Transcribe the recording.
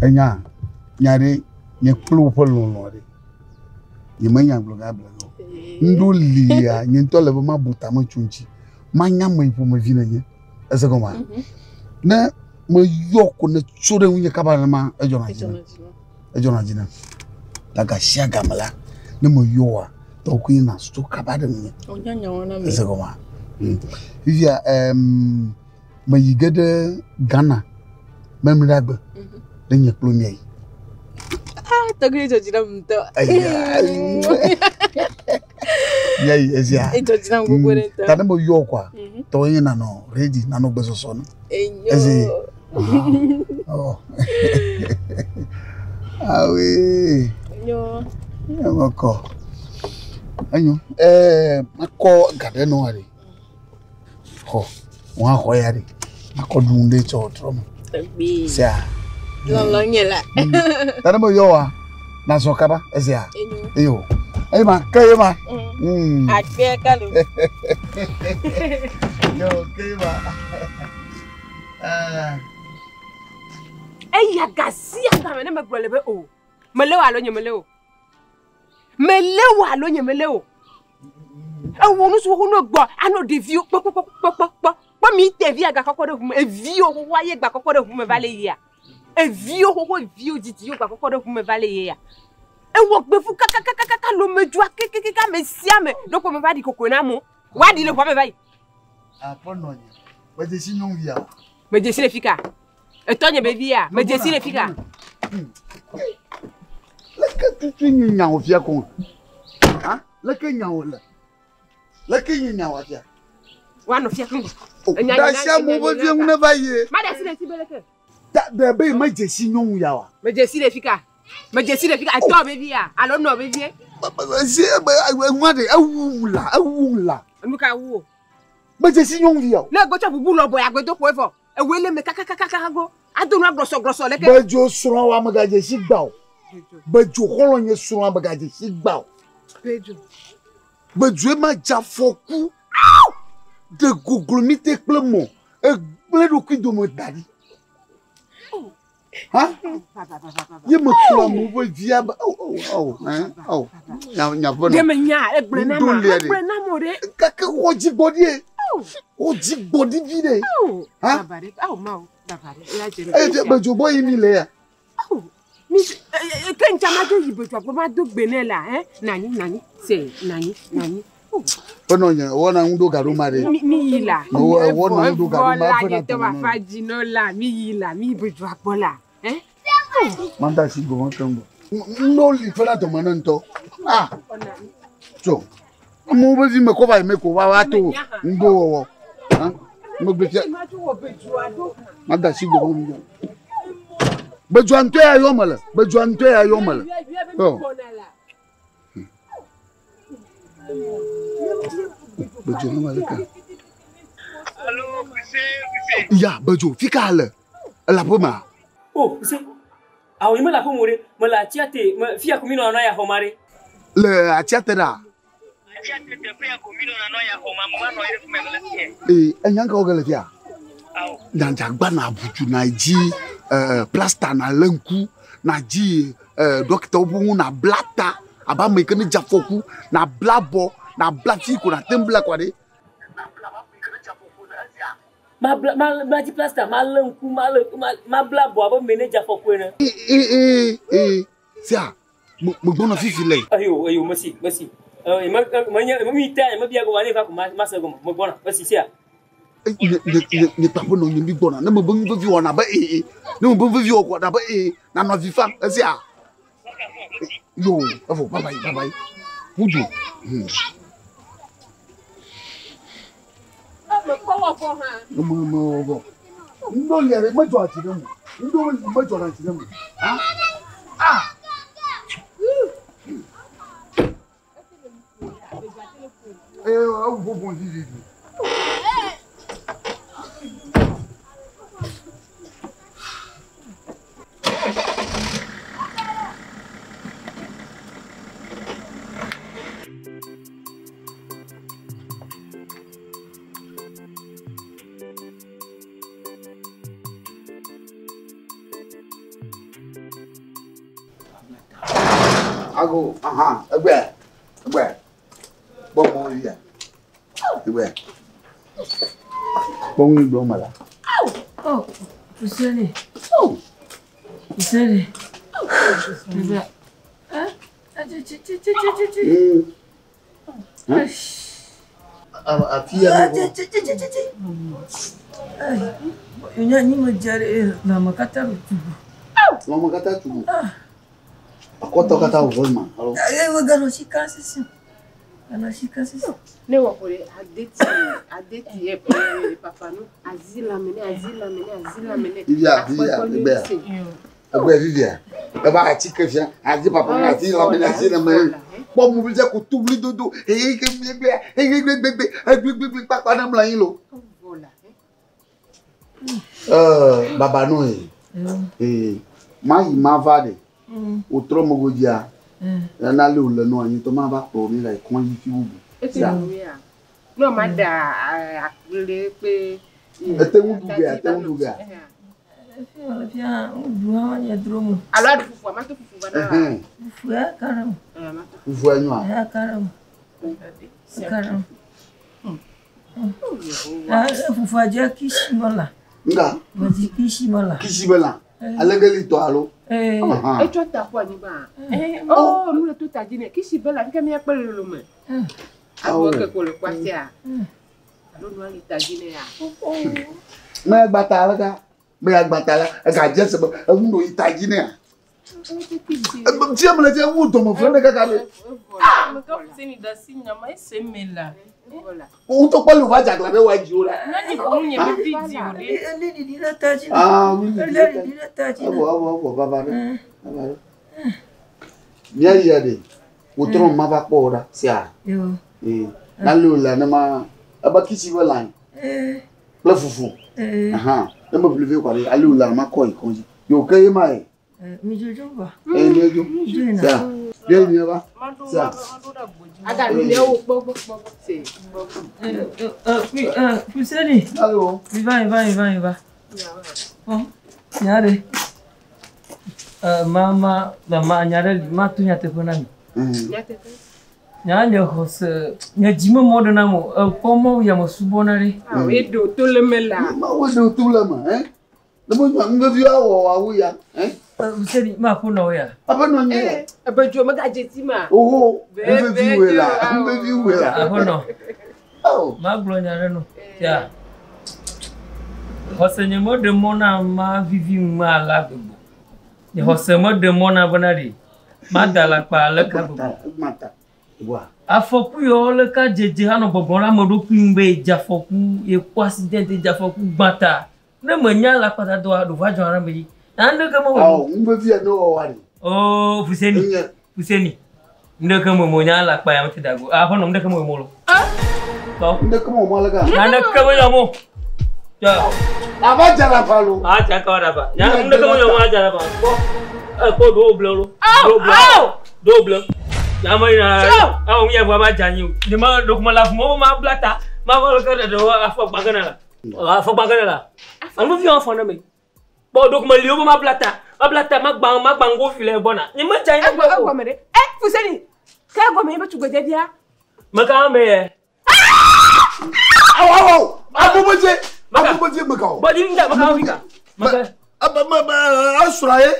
enya nyare nye kplu polo lori yemanya bloga bloga ndo lia nye ntole bo mabuta mo chunchi manya mo ipo mo vina nye ese koma na mo yoko na chore unye kabana ma ejona jina daga shiaga mala na mo yoa to ku na sto kabada nye onyanya wona me ese koma via ma yigede Ghana memragbe denye kplu mi Togo ejojina mto. Yai ezia. Ejojina ngogore nta. Tane mo yo kwa. To yin na no ready na no gbeso so no. Ezi. Oh. Awe. Yo. Mako. Anyo. Mako gade no ari. Ho. Wa ho yari. Mako dunde cho trom. Tabi. Sia. Long yela. Tane mo yo wa. Na so kaba ezia. Eyo. Hey ma, kaya ma. Akbe kalu. Yo, kaya ma. Ya gasi anga me na magrolebe o. Melewo alo nyemelewo. Melewo alo nyemelewo. Wonu so ho no gbo, ano de view po mi te via ga kokode hu e view ho wa ye gba kokode hu me vale ya. E view ho view diti yo gba kokode hu me vale ya. E wo gbe fu kaka lo medua kaka me sia me doko me ba di kokona mo wa di le kwa me bai pono ni me je si non via me je si le fika e to nye be via me je si le fika la ka tu nya o fia kon ha la ka nya o la ka nya wa fia wa no fia kon da sia mo bo vie ngune ba ye ma da si le si beleke da be me je si non via wa me je si le fika me je si le fika to be via alo no be vie si ngade awula nuka wo me je si non via le go chopu bulo boy agbedo ko efo e wele me kaka go adonu grosso leke bejo suro wa magaje si gba o bejo holo nye suro wa magaje si gba o bejo ma ja foku de gogolmite plemo e ble do ki do mo dadi ha ye me kula mo bo via nya bono de me nya e ble na mo de kaka oji body vide ha babare ma la je e bejo boy mi le ya mi ke nchama do yibejo apo ma do gbe ne la nani se nani Pono nya wona ndo garu mare mi yila wona ndo garu ma fa na to ma fa jino la mi yila mi yibejo apo la manda si go won no li fera to mananto so mo be vi me ko ba me ko wa to ndo wo ha mo be ti manda si go won bejo anto ya yo mala oh bejo no mala ka allo c'est ya bejo fika la poma oh c'est awo imela ko more mo la tiate mo fia ko mi no ya homare le atiate da atiate te fia ko mi no ya homa mo ma no ire fuma le tie enyanka o gele fia awo nanja gba na butu na ji plaster na lanku na ji doctor obu na blata aba me ke ni jafoku na blabo na blati ko na tembla kwa de ma ji plaster ma lanku ma blabo aba me ne jafoku na sia mo gbona fifi le ayo merci ma mi ta ma bia go wani fa ko ma se go mo gbona merci sia ni papo no nyimbi gbona na mo bo vi wona ba na mo bo vi o ko na ba na no vi fa sia yo afo bye bye wudu mo ndo le mo jo ati dem ndo mo jo ati dem au bon vivi Ago, agbe. Bon mon dia. Agbe. Bon ni do mala. Oh, Fuseni. Oh. Fuseni. Agbe. Afia Nya ni mo jare na makata tubu. Mama kata tubu. Akota kata uvolma. Alo. Wo gano shikasisi. Gano shikasisi. Ne wa kore adeti e papa no azila mene. Vivia, Agbe vivia. Baba atika fia, azi papa azila mene. Bom mo bize ko tubli dodo. Egbe papa na mla yin lo. Baba no ma vade. O tromo godia. Na le o le no anyi to ma ba po mi like kon yi fi wubu. No mada akule pe Ate wubu ga. Fia duwa ya dromo. Alo adu fufu ma to fufu bana. Fufu ya karam. Fufu anwa. Ya karam. Fufu aja kishimola. Nga. Wazi kishimola. Kishibela. Alegeli to alo. E to ta kwa ni ba. Oh, nous le tout a dit kishibela fika mi apele lo me. Abo ke ko le kwati a. Alo no ali ta dine ya. Me agbatala ga. E ka jese ba. E mu itaji ne a. Ti amle je wu to mo fene ka ka le. Me ka Fuseni da sinya mai semela. O to palo va jagla be wa ji o la. Nani ko nye me video le. Ele di la taji. Ele di la taji. Abo baba ne. Nya de. O tro ma ba po da si a. Yo. Na lu la na ma aba kisi we line. La fufu. Na ma bleve kwa le alu la ma ko ikonji. Yo ke ma e. Mi jojo ba. Lejo. Sa. Bien ni ba. Sa. Aga ni le o gbo se. Fuseni. Allo. Va. Oh. Nyare. Mama nyare ma tu nyate ponami. Nyanya hose nyajima modana mo komo ya mo subonare. Edo to le mela. Ma wo do tu la ma Le mo ma vi awo ya Fuseni ma ko no ya. Apa no nye. Abejo ma ga jeti ma. Oh, mbe vi wela. Ahono. Oh, Ma glo nyare no. Ya. Hose nyemo de mona ma vivi ma la bebo. Ni hose mo de mona bonari. Ma dala pa le ka bebo. mata. Wa. Afoku yo le ka jeje hano bobora modo kumbe jafoku e ko accident jafoku bata. Ne menya la pata do va jora me. Ande kama wo. Oh, mbe vi no wari. Oh, Fuseni. Nde kama mo nya la pa ya mti dago. Ahono nde kama mo lo. Ko. Nde kama mo la ga. Nde kama yo mo. Ja. Aba jara palo. Ja ka wada ba. Ya nde kama yo mo jara ba. Ko double lo. Double. Namai na au mia baba janyu ni ma dokuma la mo ma blata ma ko ka do afo bagana la an mo fi on fona me bo dokuma liyo ma blata ma bango file bona ni ma janyu ko me Fuseni ka go me ba tu goje dia ma ka me Awo abuboje me ka bo di nda ma ka fika ma asuraye